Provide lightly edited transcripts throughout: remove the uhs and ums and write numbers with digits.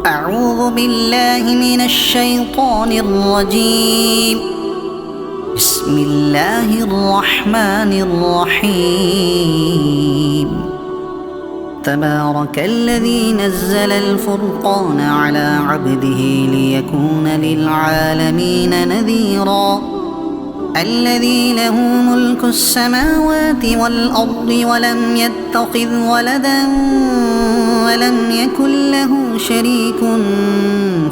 أعوذ بالله من الشيطان الرجيم. بسم الله الرحمن الرحيم. تبارك الذي نزل الفرقان على عبده ليكون للعالمين نذيرا. الذي له ملك السماوات والأرض ولم يتخذ ولدا ولم يكن له شريك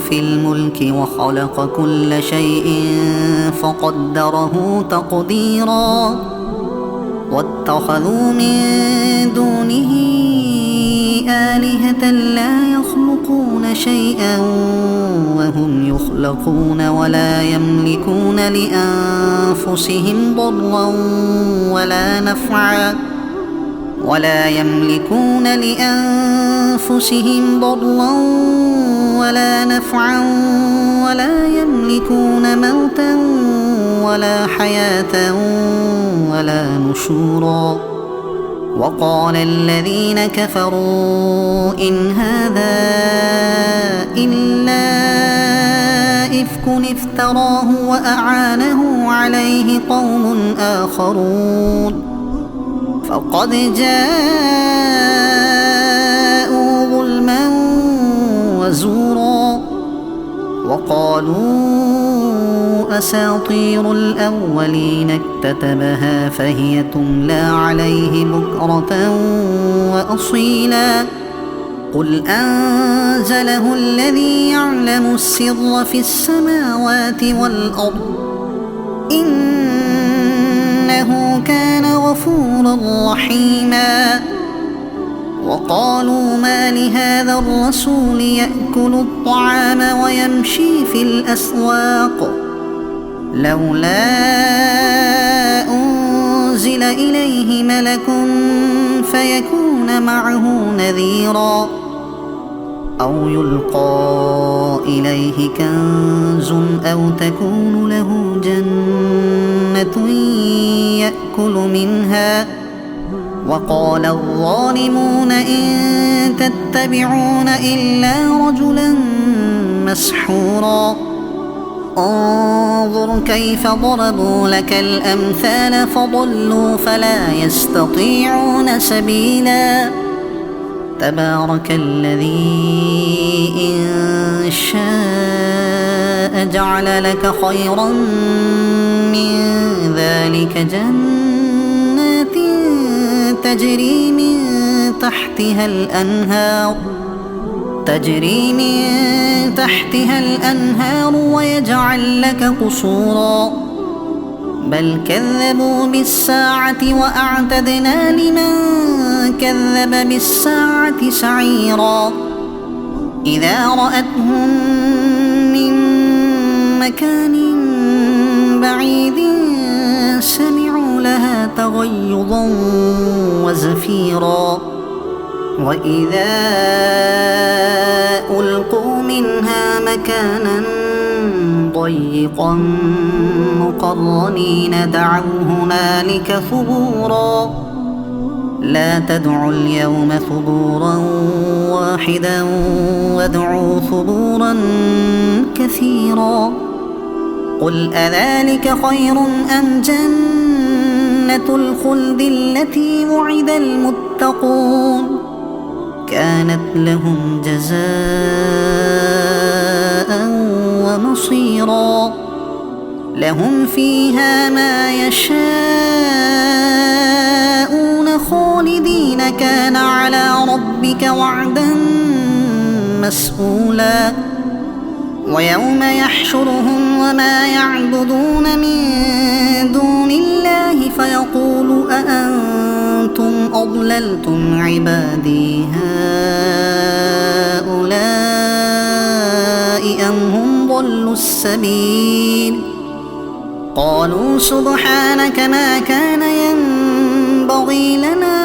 في الملك وخلق كل شيء فقدره تقديرا. واتخذوا من دونه آلهة لا يخلقون شيئا وهم يخلقون ولا يملكون لأنفسهم ضرا ولا نفعا ولا يملكون موتا ولا حياة ولا نشورا. وقال الذين كفروا إن هذا إلا إفك افتراه وأعانه عليه قوم آخرون فقد جاءوا ظلما وزورا. وقالوا أساطير الأولين اكتتبها فهي تملى عليه بكرة وأصيلا. قل أنزله الذي يعلم السر في السماوات والأرض إنه كان غفورا رحيما. وقالوا ما لهذا الرسول يأكل الطعام ويمشي في الأسواق لولا أنزل إليه ملك فيكون معه نذيرا أو يلقى إليه كنز أو تكون له جنة يأكل منها. وقال الظالمون إن تتبعون إلا رجلا مسحورا. انظر كيف ضربوا لك الأمثال فضلوا فلا يستطيعون سبيلا. تبارك الذي إن شاء جعل لك خيرا من ذلك جنات تجري من تحتها الأنهار ويجعل لك قصورا. بل كذبوا بالساعة وأعتدنا لمن كذب بالساعة سعيرا. إذا رأتهم من مكان بعيد سمعوا لها تغيظا وزفيرا. وإذا ألقوا منها مكانا ضيقا مقرنين دعوا هنالك ثبورا. لا تدعوا اليوم ثبورا واحدا وادعوا ثبورا كثيرا. قل أذلك خير أم جنة الخلد التي وعد المتقون كانت لهم جزاء ومصيرا. لهم فيها ما يشاءون خالدين كان على ربك وعدا مسئولا. ويوم يحشرهم وما يعبدون من دون الله فيقول أأنتم أضللتم عبادي هؤلاء أم هم ضلوا السبيل. قالوا سبحانك ما كان ينبغي لنا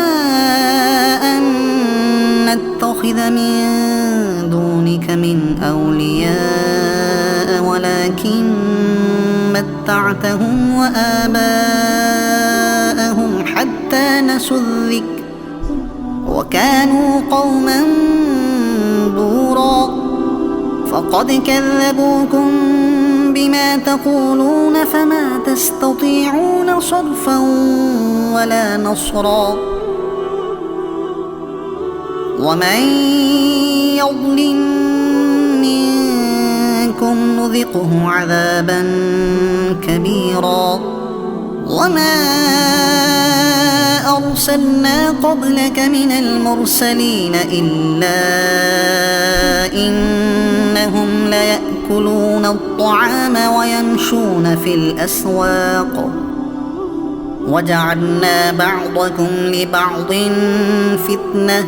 أن نتخذ من دونك من أولياء ولكن متعتهم وآباءهم حتى نسوا الذكر وكانوا قوما بورا. فقد كذبوكم بما تقولون فما تستطيعون صرفا ولا نصرا ومن يظلم منكم نذقه عذابا كبيرا وما أرسلنا قبلك من المرسلين إلا إنهم ليأكلون الطعام ويمشون في الأسواق وجعلنا بعضكم لبعض فتنة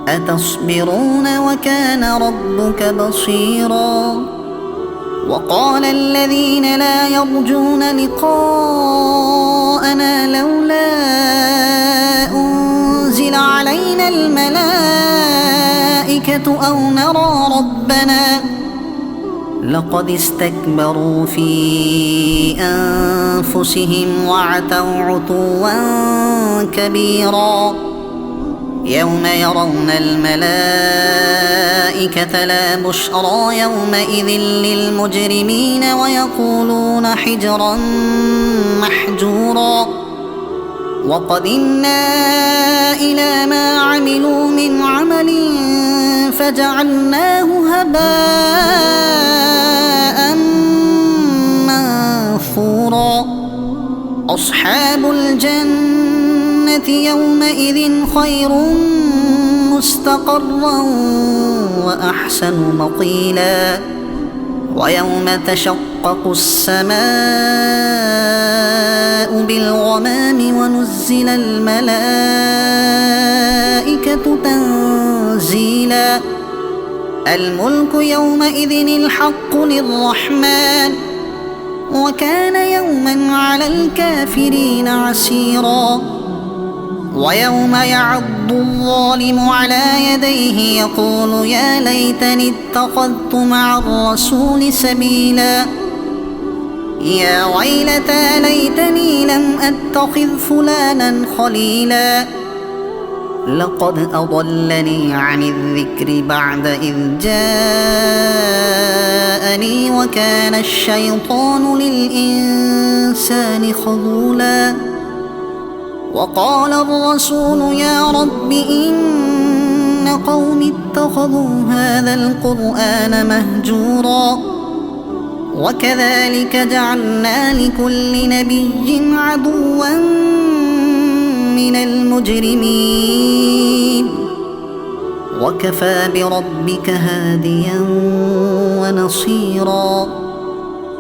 أتصبرون وكان ربك بصيرا وقال الذين لا يرجون لقاءنا لولا أنزل علينا الملائكة أو نرى ربنا لقد استكبروا في أنفسهم وعتوا عتوا كبيرا يوم يرون الملائكة لا بشرى يومئذ للمجرمين ويقولون حجرا محجورا وقدمنا إلى ما عملوا من عمل فجعلناه هباء منثورا أصحاب الجنة يومئذ خير مستقرا وأحسن مقيلا ويوم تشقق السماء بالغمام ونزل الملائكة تنزيلا الملك يومئذ الحق للرحمن وكان يوما على الكافرين عسيرا ويوم يعض الظالم على يديه يقول يا ليتني اتخذت مع الرسول سبيلا يا ويلتى ليتني لم أتخذ فلانا خليلا لقد أضلني عن الذكر بعد إذ جاءني وكان الشيطان للإنسان خذولا وقال الرسول يا رب إن قوم اتخذوا هذا القرآن مهجورا وكذلك جعلنا لكل نبي عدوا من المجرمين وكفى بربك هاديا ونصيرا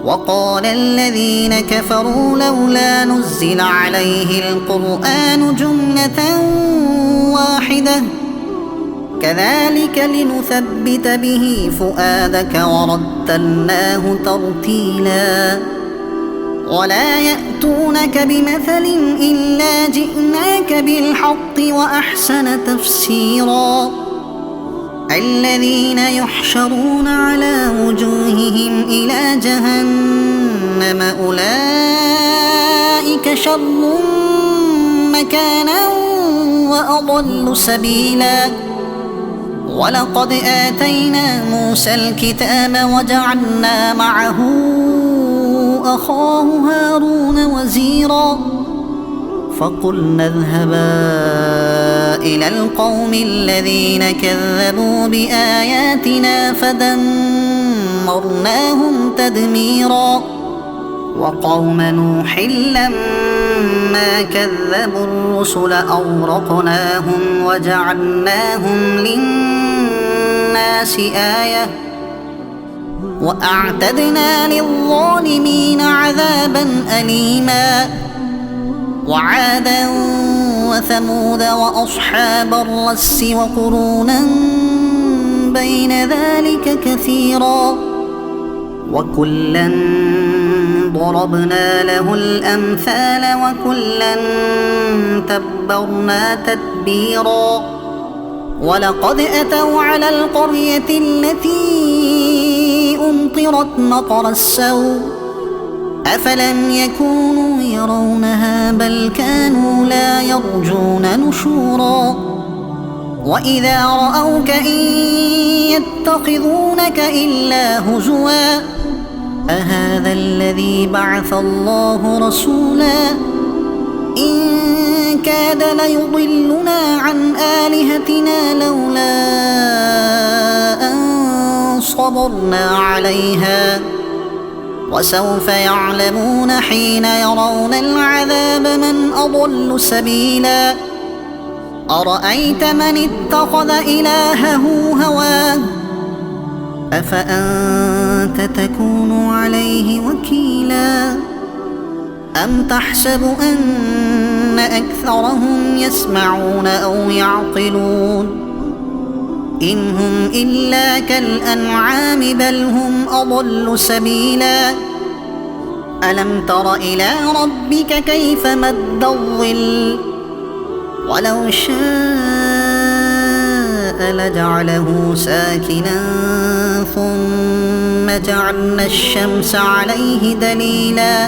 وقال الذين كفروا لولا نزل عليه القرآن جملة واحدة كذلك لنثبت به فؤادك ورتلناه ترتيلا ولا يأتونك بمثل إلا جئناك بالحق وأحسن تفسيرا الذين يحشرون على وجوههم إلى جهنم أولئك شر مكانا وأضل سبيلا ولقد آتينا موسى الكتاب وجعلنا معه أخاه هارون وزيرا فقلنا اذهبا إلى القوم الذين كذبوا بآياتنا فدمرناهم تدميرا وقوم نوح لما كذبوا الرسل أغرقناهم وجعلناهم للناس آية وأعتدنا للظالمين عذابا أليما وعادا وثمود وأصحاب الرس وقرونا بين ذلك كثيرا وكلا ضربنا له الأمثال وكلا تبرنا تتبيرا ولقد أتوا على القرية التي أمطرت مطر السوء أفلم يكونوا يرونها بل كانوا لا يرجون نشورا وإذا رأوك إن يتخذونك إلا هزوا أهذا الذي بعث الله رسولا إن كاد ليضلنا عن آلهتنا لولا أن صبرنا عليها وسوف يعلمون حين يرون العذاب من أضل سبيلا أرأيت من اتخذ إلهه هواه أفأنت تكون عليه وكيلا أم تحسب أن أكثرهم يسمعون أو يعقلون إن هم إلا كالأنعام بل هم أضل سبيلا ألم تر إلى ربك كيف مد الظل ولو شاء لجعله ساكنا ثم جعلنا الشمس عليه دليلا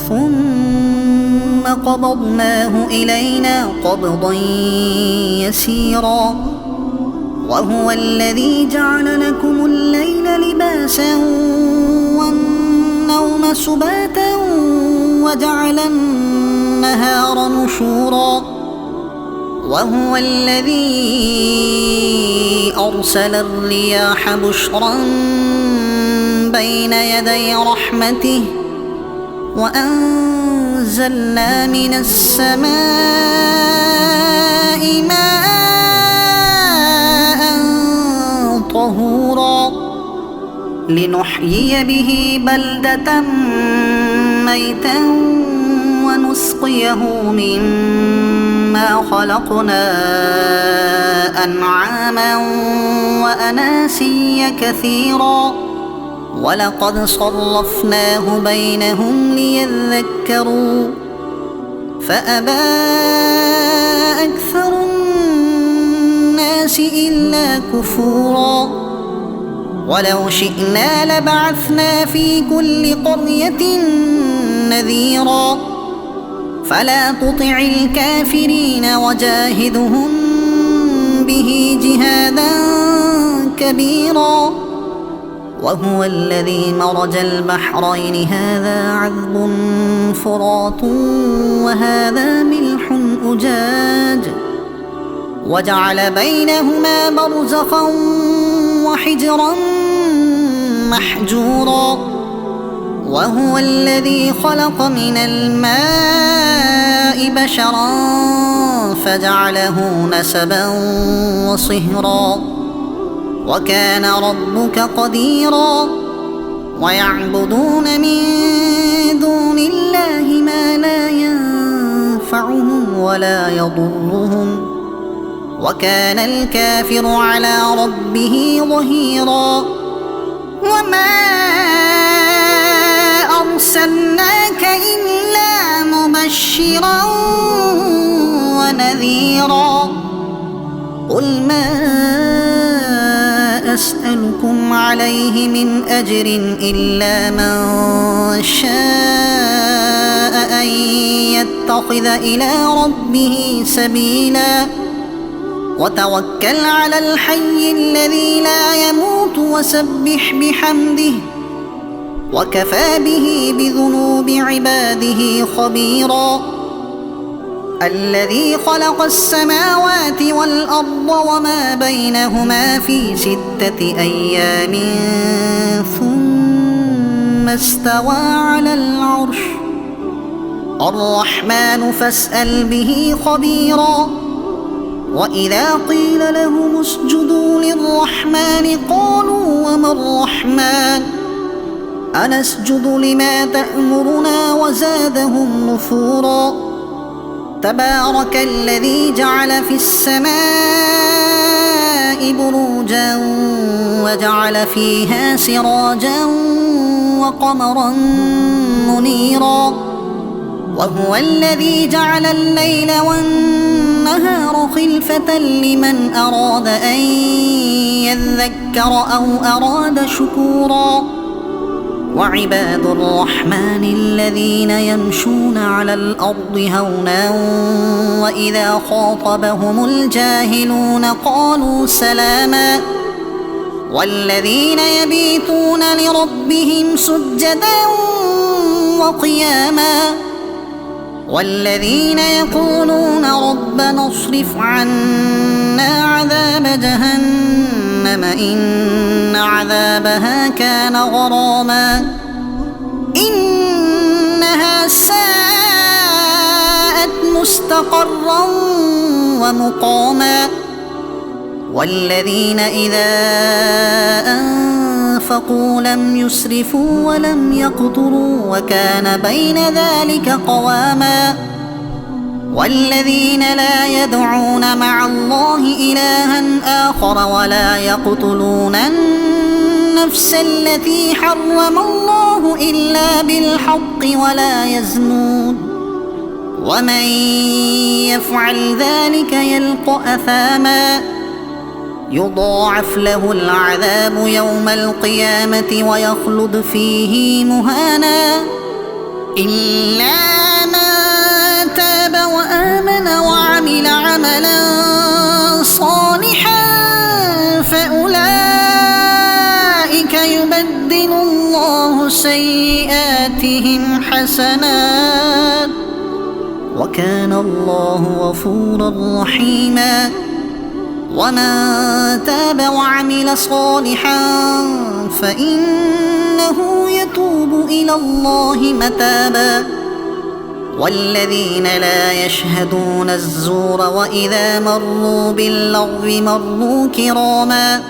ثم قبضناه إلينا قبضا يسيرا وهو الذي جعل لكم الليل لباسا والنوم سباتا وجعل النهار نشورا وهو الذي أرسل الرياح بشرا بين يدي رحمته وأنزلنا من السماء ماء طهورا لنحيي به بلدة ميتا ونسقيه مما خلقنا أنعاما وأناسيا كثيرا ولقد صرفناه بينهم ليذكروا فأبى أكثر الناس إلا كفورا ولو شئنا لبعثنا في كل قرية نذيرا فلا تطع الكافرين وجاهدهم به جهادا كبيرا وهو الذي مرج البحرين هذا عذب فرات وهذا ملح أجاج وجعل بينهما برزخا وحجرا محجورا وهو الذي خلق من الماء بشرا فجعله نسبا وصهرا وكان ربك قديرا ويعبدون من دون الله ما لا ينفعهم ولا يضرهم وكان الكافر على ربه ظهيرا وما أرسلناك إلا مبشرا ونذيرا قل ما أسألكم عليه من أجر إلا من شاء أن يتخذ إلى ربه سبيلا وتوكل على الحي الذي لا يموت وسبح بحمده وكفى به بذنوب عباده خبيرا الذي خلق السماوات والأرض وما بينهما في 6 أيام ثم استوى على العرش الرحمن فاسأل به خبيرا وإذا قيل لهم اسجدوا للرحمن قالوا وما الرحمن أنسجد لما تأمرنا وزادهم نفورا تبارك الذي جعل في السماء بروجا وجعل فيها سراجا وقمرا منيرا وهو الذي جعل الليل والنهار خلفة لمن أراد أن يذكر أو أراد شكورا وعباد الرحمن الذين يمشون على الأرض هونا وإذا خاطبهم الجاهلون قالوا سلاما والذين يبيتون لربهم سجدا وقياما والذين يقولون ربنا اصرف عنا عذاب جهنم إن عذابها كان غراما إنها ساءت مستقرا ومقاما والذين إذا أنفقوا لم يسرفوا ولم يقتروا وكان بين ذلك قواما والذين لا يدعون مع الله إلها آخر ولا يقتلون النفس التي حرم الله إلا بالحق ولا يزنون ومن يفعل ذلك يلق أثاما يضاعف له العذاب يوم القيامة ويخلد فيه مهانا إلا من تاب وآمن وعمل عملا صالحا فأولئك يبدل الله سيئاتهم حسنات وكان الله غفورا رحيما ومن تاب وعمل صالحا فإنه يتوب إلى الله متابا والذين لا يشهدون الزور وإذا مروا باللغو مروا كراما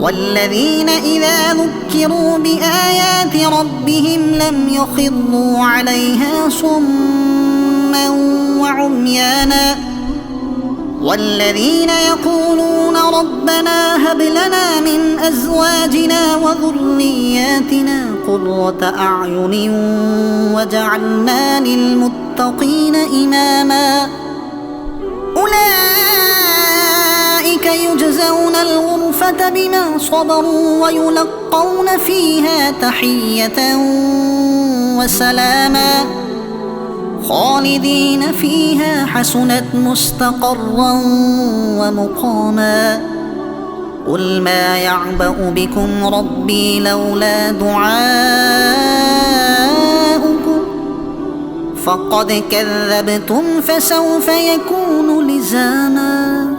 والذين إذا ذكروا بآيات ربهم لم يخروا عليها صما وعميانا والذين يقولون ربنا هب لنا من أزواجنا وذرياتنا قرة أعين وجعلنا للمتقين إماما أولئك يجزون الغرفة بما صبروا ويلقون فيها تحية وسلاما خالدين فيها حسنت مستقرا ومقاما قل ما يعبأ بكم ربي لولا دعاؤكم فقد كذبتم فسوف يكون لزاما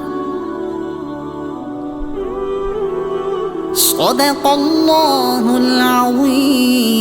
صدق الله العظيم.